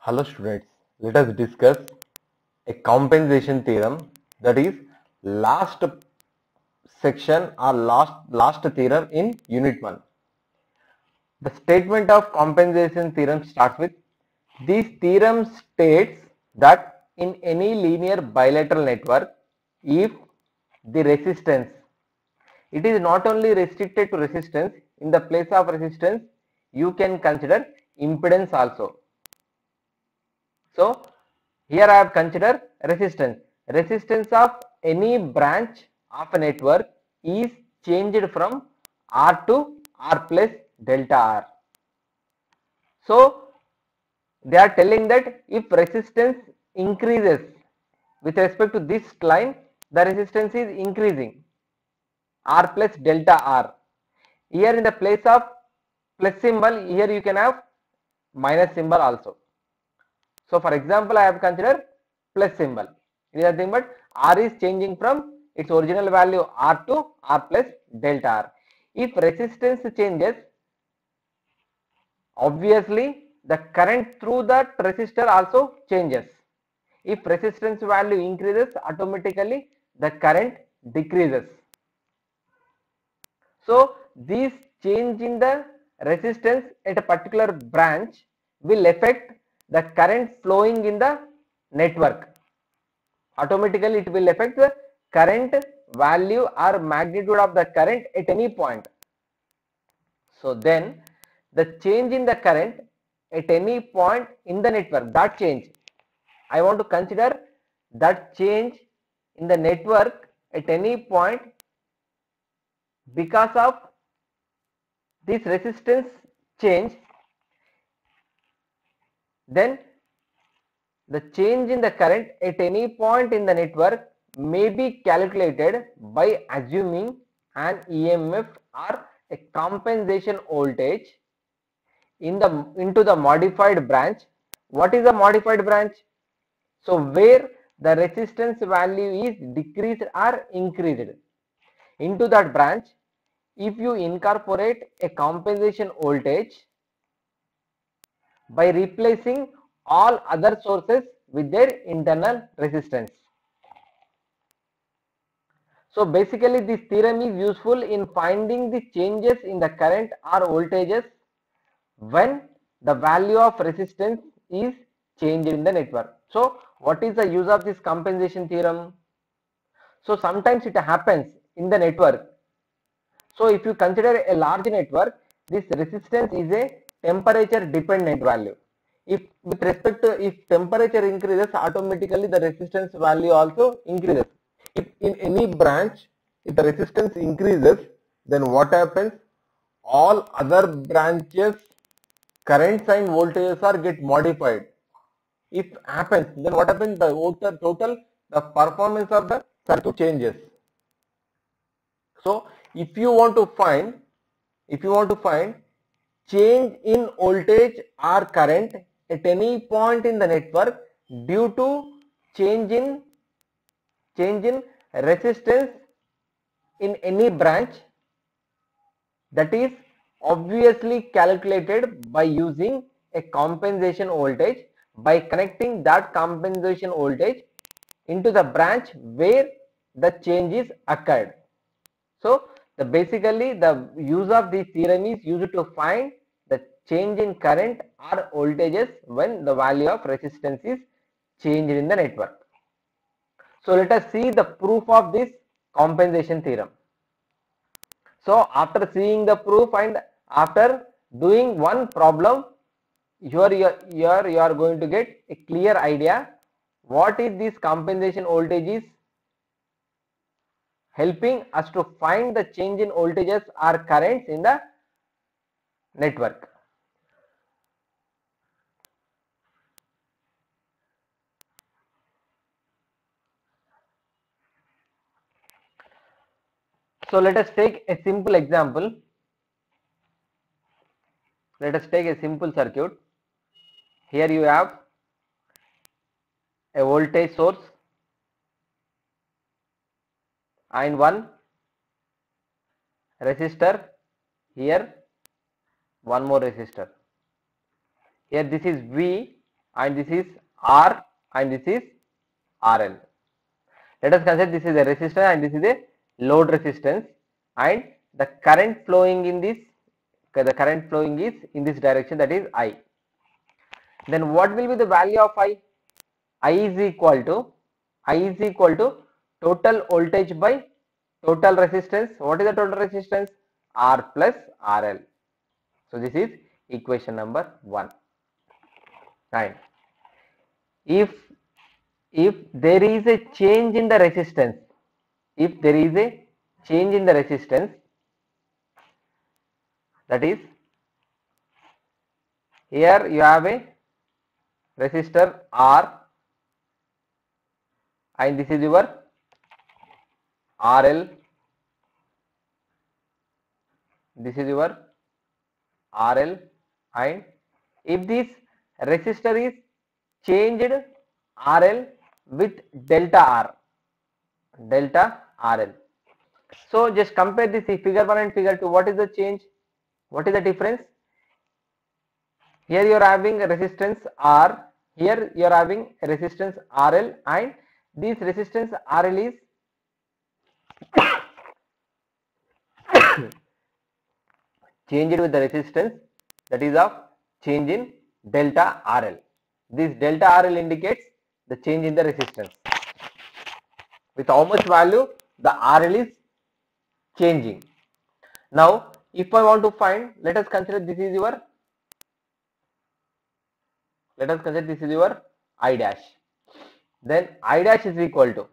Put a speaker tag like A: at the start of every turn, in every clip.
A: Hello students, let us discuss a compensation theorem, that is last section or last theorem in unit 1. The statement of compensation theorem starts with, this theorem states that in any linear bilateral network, if the resistance, it is not only restricted to resistance, in the place of resistance you can consider impedance also. So here I have considered resistance. Resistance of any branch of a network is changed from R to R plus delta R. So they are telling that if resistance increases with respect to this line, the resistance is increasing R plus delta R. Here in the place of plus symbol, here you can have minus symbol also. So for example, I have considered plus symbol. It is nothing but R is changing from its original value R to R plus delta R. If resistance changes, obviously the current through that resistor also changes. If resistance value increases, automatically the current decreases. So this change in the resistance at a particular branch will affect the current flowing in the network. Automatically it will affect the current value or magnitude of the current at any point. So then the change in the current at any point in the network, that change, I want to consider that change in the network at any point because of this resistance change. Then the change in the current at any point in the network may be calculated by assuming an EMF or a compensation voltage into the modified branch. What is the modified branch? So where the resistance value is decreased or increased. Into that branch, if you incorporate a compensation voltage by replacing all other sources with their internal resistance. So basically this theorem is useful in finding the changes in the current or voltages when the value of resistance is changed in the network. So what is the use of this compensation theorem? So sometimes it happens in the network. So if you consider a large network, this resistance is a temperature dependent value. If with respect to, if temperature increases, automatically the resistance value also increases. If in any branch, if the resistance increases, then what happens? All other branches currents and voltages are get modified. If happens, then what happens? The total the performance of the circuit changes. So if you want to find change in voltage or current at any point in the network due to change in resistance in any branch, that is obviously calculated by using a compensation voltage, by connecting that compensation voltage into the branch where the change is occurred. So basically the use of this theorem is used to find the change in current or voltages when the value of resistance is changed in the network. So let us see the proof of this compensation theorem. So after seeing the proof and after doing one problem, you are going to get a clear idea what is this compensation voltage is helping us to find the change in voltages or currents in the network. So let us take a simple example. Let us take a simple circuit. Here you have a voltage source and one resistor, here one more resistor. Here this is V and this is R and this is RL. Let us consider this is a resistance and this is a load resistance, and the current flowing in this, the current flowing is in this direction, that is I. Then what will be the value of I? I is equal to total voltage by total resistance. What is the total resistance? R plus RL. So this is equation number 1. Right. If there is a change in the resistance, that is, here you have a resistor R and this is your RL, this is your RL, and if this resistor is changed RL with delta RL. So just compare this figure 1 and figure 2. What is the change? What is the difference? Here you are having a resistance R, here you are having a resistance RL, and this resistance RL is changed with the resistance, that is of change in delta RL. This delta RL indicates the change in the resistance. With how much value the RL is changing. Now if I want to find, let us consider this is your I dash. Then I dash is equal to,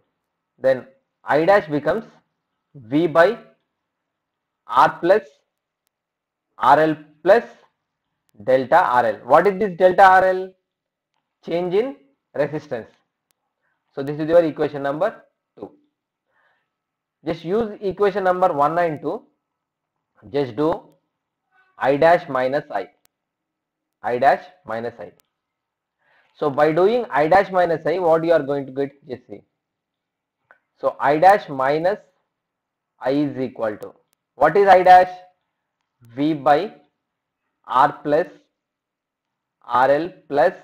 A: then I dash becomes V by R plus RL plus delta RL. What is this delta RL? Change in resistance. So this is your equation number 2. Just use equation number 1 and 2. Just do I dash minus I. So by doing I dash minus I, what you are going to get? Just see. So I dash minus I is equal to, what is I dash? V by R plus RL plus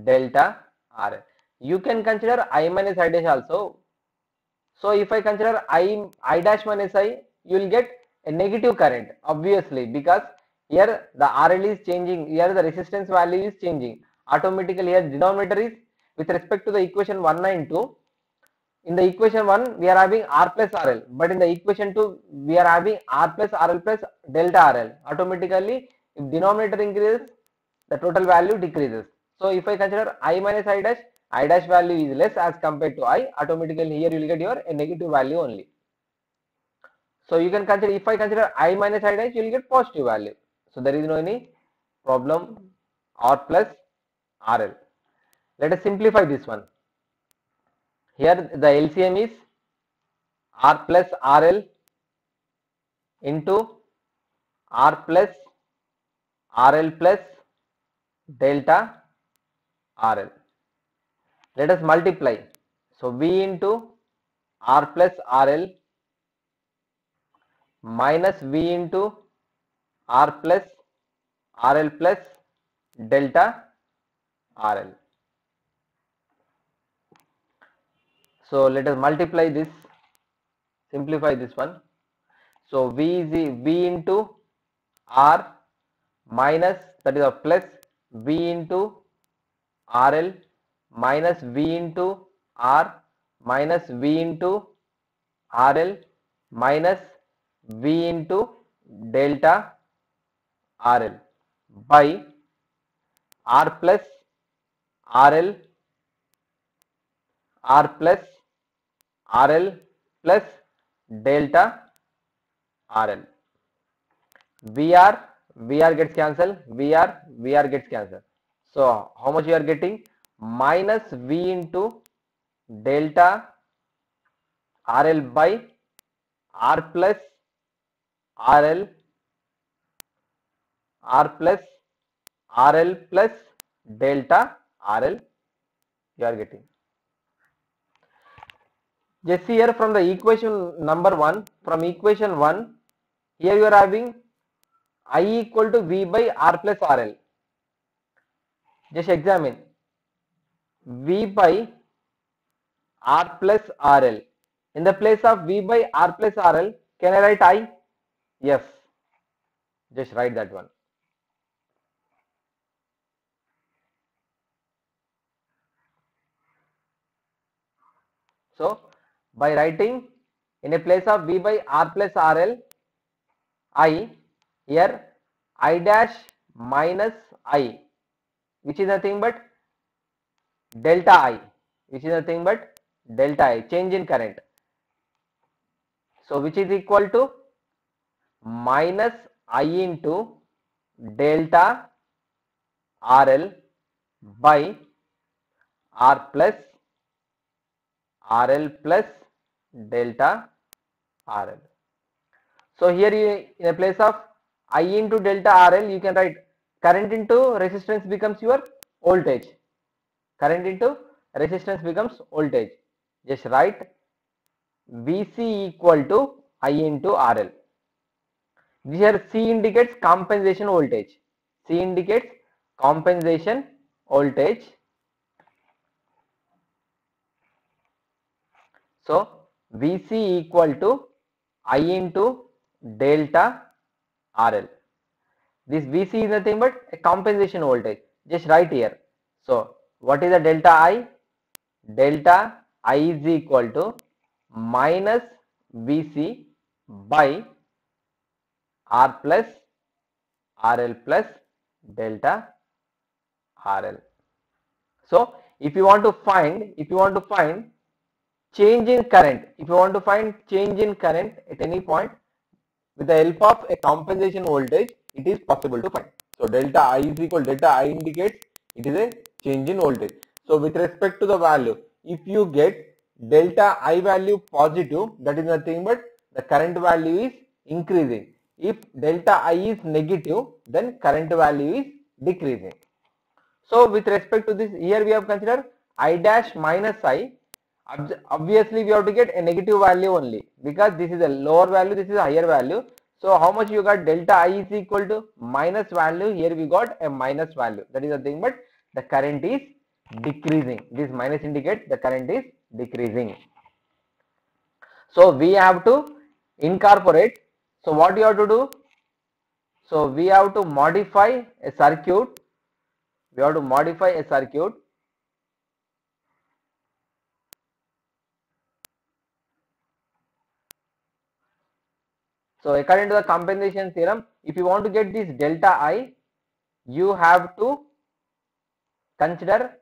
A: delta RL. You can consider I minus I dash also. So if I consider I dash minus I, you will get a negative current, obviously, because here the RL is changing, here the resistance value is changing. Automatically here denominator is with respect to the equation 1 and 2. In the equation 1 we are having R plus RL, but in the equation 2 we are having R plus RL plus delta RL. Automatically if denominator increases, the total value decreases. So if I consider I minus I dash value is less as compared to I, automatically here you will get your a negative value only. So you can consider, if I consider I minus I dash, you will get positive value. So there is no any problem. R plus RL. Let us simplify this one. Here the LCM is R plus RL into R plus RL plus delta RL. Let us multiply. So V into R plus RL minus V into R plus RL plus delta RL. So let us multiply this, simplify this one. So V into R minus, that is a plus V into RL minus V into R minus V into RL minus V into delta RL by R plus RL plus delta RL. VR gets cancelled, VR gets cancelled. So how much you are getting? Minus V into delta RL by R plus RL plus delta RL you are getting. Just see here from the equation number 1, from equation 1, here you are having I equal to V by R plus RL. Just examine V by R plus RL. In the place of V by R plus RL, can I write I? Yes. Just write that one. So by writing in a place of V by R plus RL, I, here I dash minus I, which is nothing but delta I, which is nothing but delta I, change in current. So which is equal to minus I into delta RL by R plus RL plus delta RL. So here you, in a place of I into delta RL, you can write current into resistance becomes your voltage. Current into resistance becomes voltage. Just write VC equal to I into RL. Here C indicates compensation voltage. C indicates compensation voltage. So VC equal to I into delta RL. This VC is nothing but a compensation voltage. Just write here. So what is the delta I? Delta I is equal to minus VC by R plus RL plus delta RL. So if you want to find change in current, at any point with the help of a compensation voltage, it is possible to find. So delta I is equal, delta I indicates it is a change in voltage. So with respect to the value, if you get delta I value positive, that is nothing but the current value is increasing. If delta I is negative, then current value is decreasing. So with respect to this, here we have considered I dash minus I. Obviously we have to get a negative value only, because this is a lower value, this is a higher value. So how much you got? Delta I is equal to minus value. Here we got a minus value. That is the thing, but the current is decreasing. This minus indicates the current is decreasing. So we have to incorporate. So what you have to do? So we have to modify a circuit. So according to the compensation theorem, if you want to get this delta I, you have to consider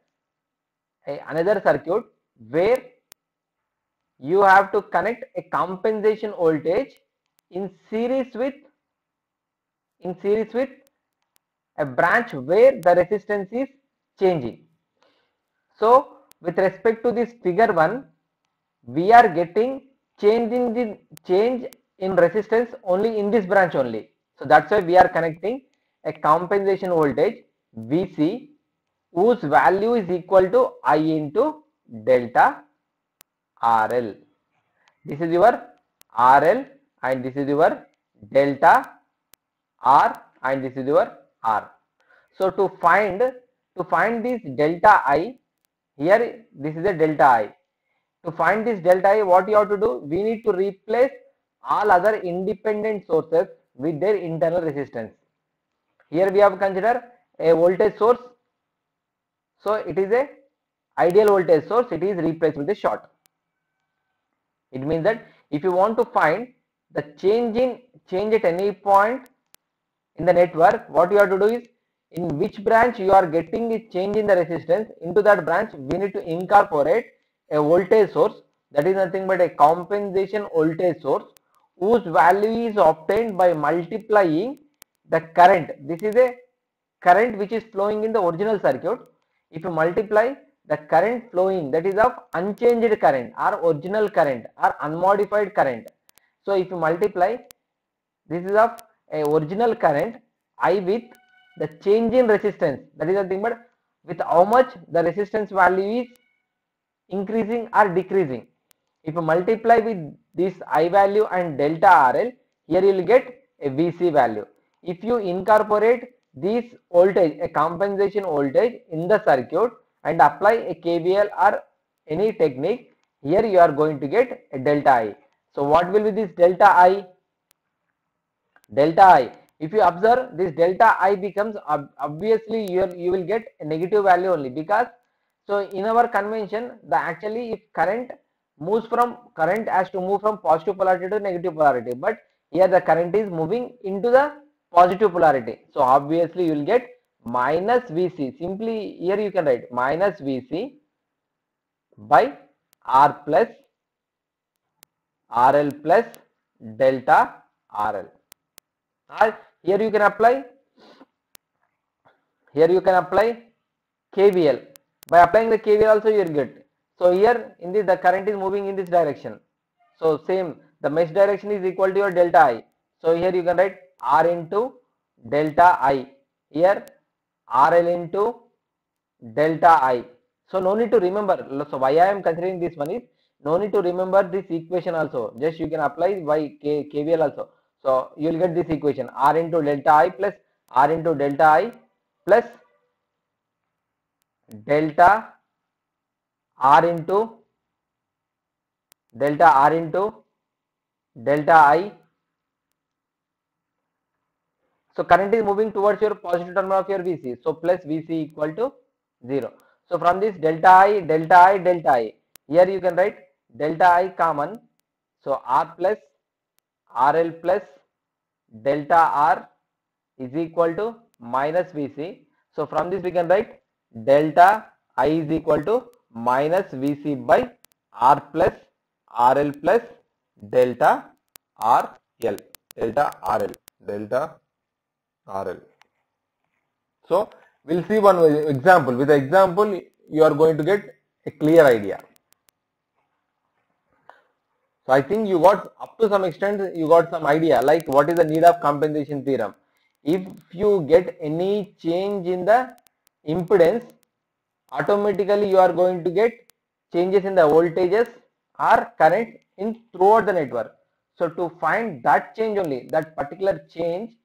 A: another circuit where you have to connect a compensation voltage in series with a branch where the resistance is changing. So with respect to this figure 1, we are getting change in resistance only in this branch only. So that's why we are connecting a compensation voltage VC, whose value is equal to I into delta RL. This is your RL and this is your delta R and this is your R. So to find this delta I, here this is a delta I. To find this delta I, what you have to do? We need to replace all other independent sources with their internal resistance. Here we have considered a voltage source. So it is a ideal voltage source. It is replaced with a short. It means that if you want to find the change at any point in the network, what you have to do is, in which branch you are getting a change in the resistance, into that branch we need to incorporate a voltage source, that is nothing but a compensation voltage source, whose value is obtained by multiplying the current. This is a current which is flowing in the original circuit. If you multiply the current flowing, that is of unchanged current or original current or unmodified current. So if you multiply, this is of a original current I with the change in resistance, that is nothing but with how much the resistance value is increasing or decreasing. If you multiply with this I value and delta RL, here you will get a VC value. If you incorporate this voltage, a compensation voltage in the circuit, and apply a KVL or any technique, here you are going to get a delta I. So what will be this delta I? Delta I, if you observe, this delta I becomes obviously you will get a negative value only, because so in our convention, the actually if current has to move from positive polarity to negative polarity, but here the current is moving into the positive polarity, so obviously you will get minus Vc. Simply here you can write minus Vc by R plus RL plus delta RL. Or here you can apply KVL. By applying the KVL also you will get. So here in this the current is moving in this direction. So same, the mesh direction is equal to your delta I. So here you can write R into delta I. Here RL into delta I. So no need to remember. So why I am considering this one is no need to remember this equation also. Just you can apply by KVL also. So you will get this equation R into delta I plus R into delta I plus delta R into delta I. So current is moving towards your positive terminal of your Vc. So plus Vc equal to 0. So from this delta I, here you can write delta I common. So R plus RL plus delta R is equal to minus Vc. So from this we can write delta I is equal to minus Vc by R plus RL plus delta RL, delta RL. So we'll see one example. With the example, you are going to get a clear idea. So I think you got, up to some extent, you got some idea like what is the need of compensation theorem. If you get any change in the impedance, automatically you are going to get changes in the voltages or current in throughout the network. So to find that change only, that particular change,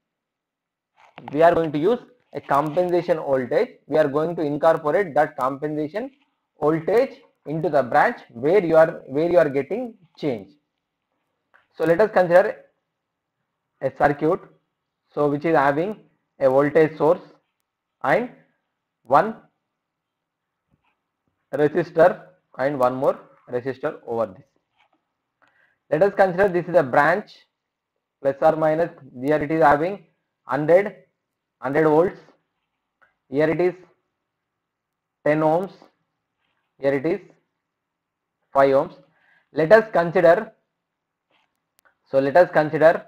A: we are going to use a compensation voltage. We are going to incorporate that compensation voltage into the branch where you are getting change. So let us consider a circuit, so which is having a voltage source and one resistor and one more resistor over this. Let us consider this is a branch, plus or minus, here it is having 100 volts, here it is 10 ohms, here it is 5 ohms. Let us consider, so let us consider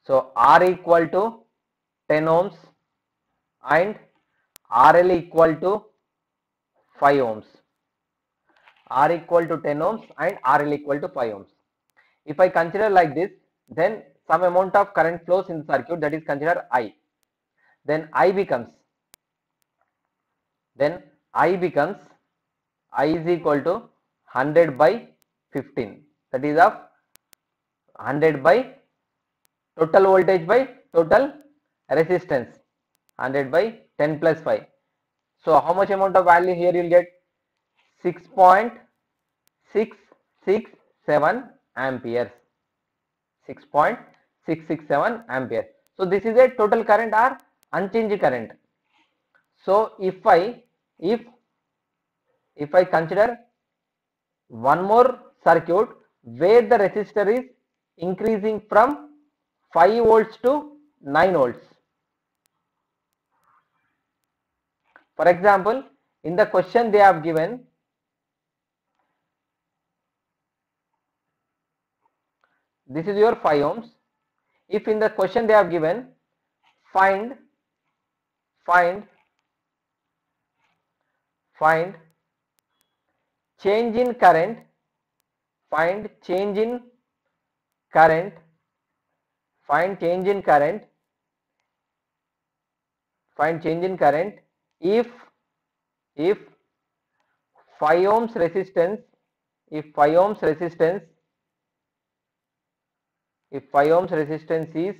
A: so R equal to 10 ohms and RL equal to 5 ohms. R equal to 10 ohms and RL equal to 5 ohms. If I consider like this, then some amount of current flows in the circuit, that is considered I. Then I becomes I is equal to 100 by 15, that is of 100 by total voltage by total resistance, 100 by 10 plus 5. So how much amount of value here you will get? 6.667 amperes. 6.667 amperes. So this is a total current or unchanged current. So if I consider one more circuit where the resistor is increasing from 5 volts to 9 volts. For example, in the question they have given, this is your 5 ohms. If in the question they have given find change in current, find change in current if 5 ohms resistance if 5 ohms resistance, if 5 ohms resistance is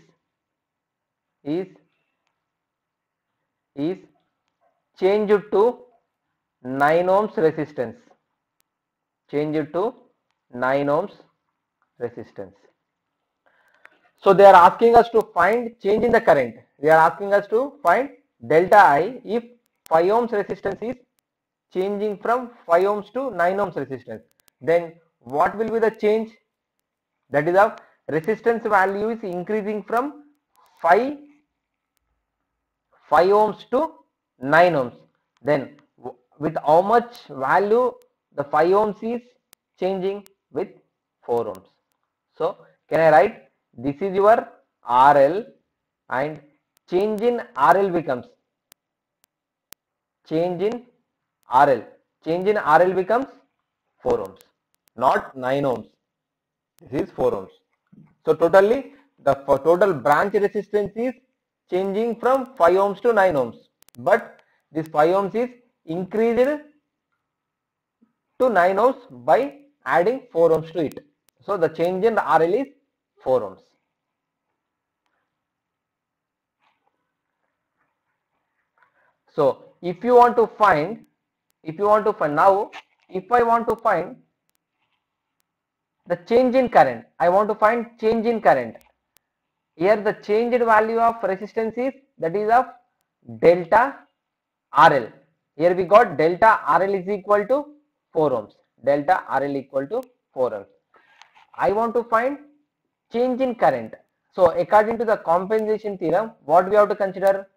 A: changed to 9 ohms resistance, changed to 9 ohms resistance. So they are asking us to find change in the current. They are asking us to find delta I if 5 ohms resistance is changing from 5 ohms to 9 ohms resistance. Then what will be the change? That is of resistance value is increasing from 5 ohms to 9 ohms. Then with how much value the 5 ohms is changing? With 4 ohms. So can I write this is your RL and change in RL becomes change in RL becomes 4 ohms, not 9 ohms. This is 4 ohms. So totally the total branch resistance is changing from 5 ohms to 9 ohms, but this 5 ohms is increased to 9 ohms by adding 4 ohms to it. So the change in the RL is 4 ohms. So if you want to find now, if I want to find the change in current, I want to find change in current. Here the changed value of resistance is, that is of delta RL. Here we got delta RL is equal to 4 ohms. Delta RL equal to 4 ohms. I want to find change in current. So according to the compensation theorem, what we have to consider?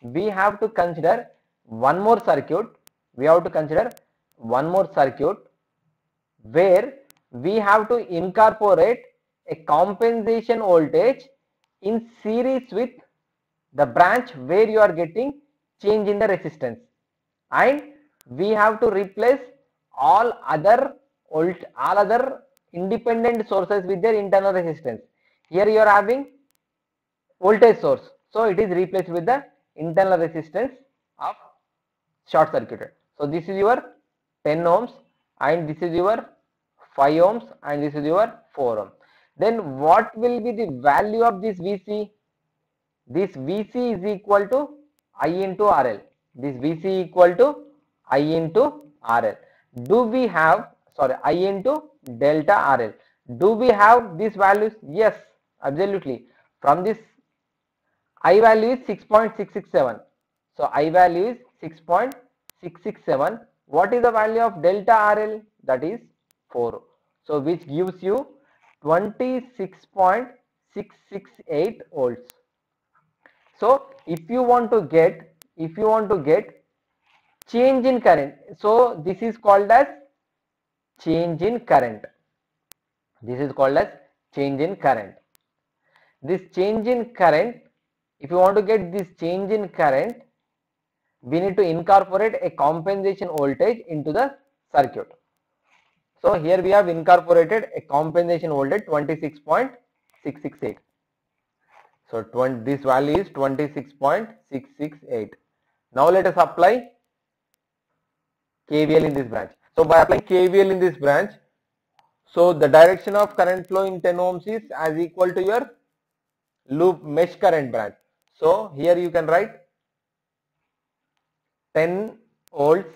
A: We have to consider one more circuit. We have to consider one more circuit where we have to incorporate a compensation voltage in series with the branch where you are getting change in the resistance, and we have to replace all other independent sources with their internal resistance. Here you are having voltage source, so it is replaced with the internal resistance of short circuited. So this is your 10 ohms and this is your 5 ohms and this is your 4 ohms. Then what will be the value of this VC? This VC is equal to I into RL. This VC equal to I into RL. Do we have, sorry, I into delta RL. Do we have these values? Yes, absolutely. From this I value is 6.667. So I value is 6.667. What is the value of delta RL? That is 4. So which gives you 26.668 volts. So if you want to get change in current, so this is called as change in current. This is called as change in current. This change in current, if you want to get this change in current, we need to incorporate a compensation voltage into the circuit. So here we have incorporated a compensation voltage 26.668. So this value is 26.668. Now let us apply KVL in this branch. So by applying KVL in this branch, so the direction of current flow in 10 ohms is as equal to your loop mesh current branch. So here you can write 10 volts.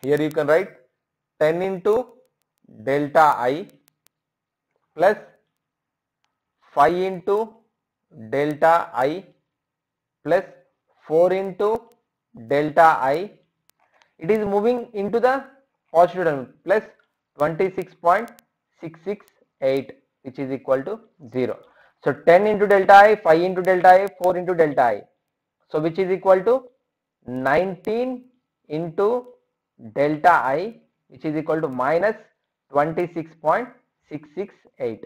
A: Here you can write 10 into delta I plus 5 into delta I plus 4 into delta I. It is moving into the positive terminal, plus 26.668, which is equal to 0. So 10 into delta I, 5 into delta I, 4 into delta I. So which is equal to 19 into delta I, which is equal to minus 26.668.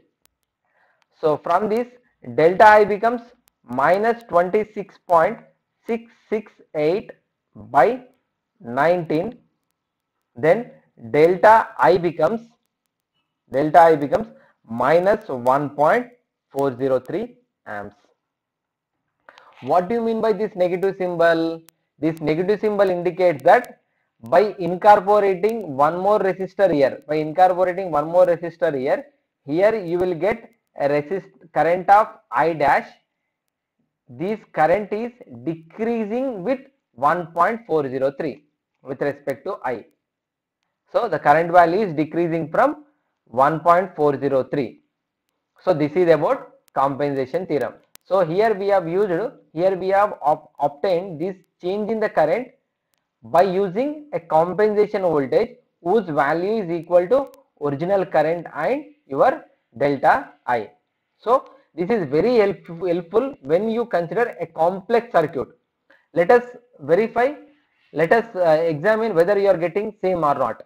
A: So from this, delta I becomes minus 26.668 by 19. Then delta I becomes minus 1.403 amps. What do you mean by this negative symbol? This negative symbol indicates that by incorporating one more resistor here, here you will get a current of I dash. This current is decreasing with 1.403 with respect to I. So the current value is decreasing from 1.403. So this is about compensation theorem. So here we have obtained this change in the current by using a compensation voltage whose value is equal to original current and your delta I. So this is very helpful when you consider a complex circuit. Let us verify, let us examine whether you are getting same or not.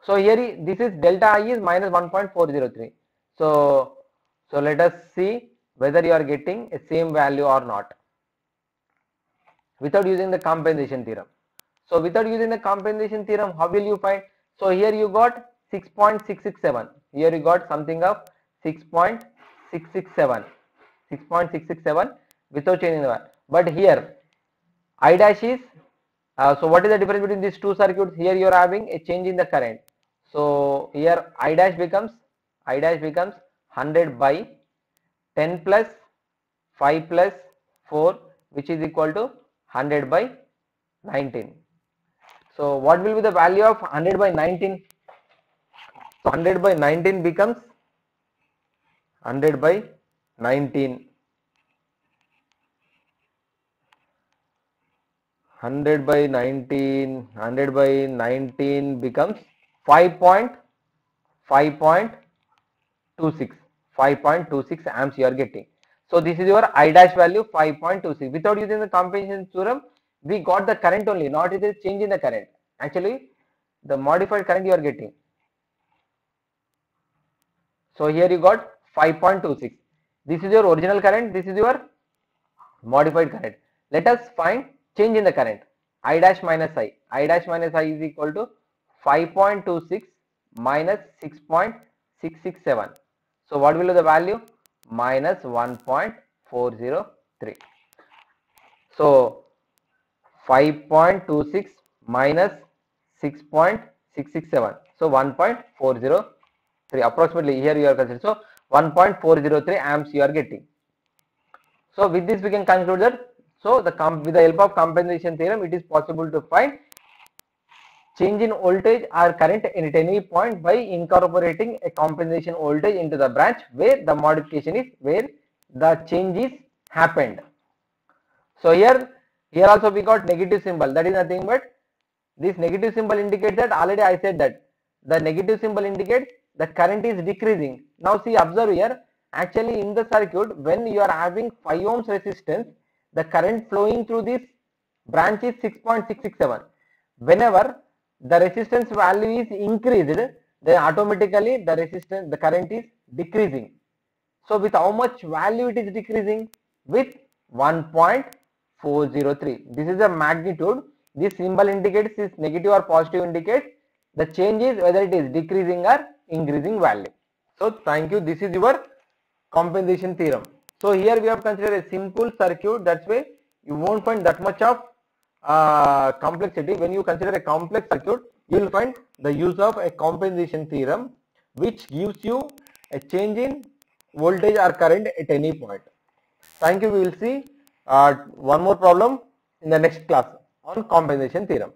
A: So here this is delta I is minus 1.403. So let us see whether you are getting a same value or not without using the compensation theorem. So without using the compensation theorem, how will you find? So here you got 6.667. Here you got something of 6.667. 6.667 without changing the value. But here I dash is, so what is the difference between these two circuits? Here you are having a change in the current. So here I dash becomes 100 by 10 plus 5 plus 4, which is equal to 100 by 19. So what will be the value of 100 by 19? So 100 by 19 becomes 100 by 19. 100 by 19 becomes 5.26 amps you are getting. So this is your I dash value 5.26. Without using the compensation theorem, we got the current only, not it is change in the current. Actually, the modified current you are getting. So here you got 5.26. This is your original current. This is your modified current. Let us find change in the current. I dash minus I. I dash minus I is equal to 5.26 minus 6.667. So what will be the value? Minus 1.403. So 5.26 minus 6.667. So 1.403 approximately here you are considering. So 1.403 amps you are getting. So with this we can conclude that with the help of compensation theorem, it is possible to find change in voltage or current at any point by incorporating a compensation voltage into the branch where the modification is, where the change is happened. So here also we got negative symbol. That is nothing but this negative symbol indicates that already I said that the negative symbol indicates the current is decreasing. Now see, observe here, actually in the circuit when you are having 5 ohms resistance, the current flowing through this branch is 6.667. Whenever the resistance value is increased, then automatically the current is decreasing. So with how much value it is decreasing? With 1.403. This is the magnitude. This symbol indicates is negative or positive indicates the change is whether it is decreasing or increasing value. So thank you. This is your compensation theorem. So here we have considered a simple circuit. That's why you won't find that much of complexity. When you consider a complex circuit, you will find the use of a compensation theorem, which gives you a change in voltage or current at any point. Thank you. We will see one more problem in the next class on compensation theorem.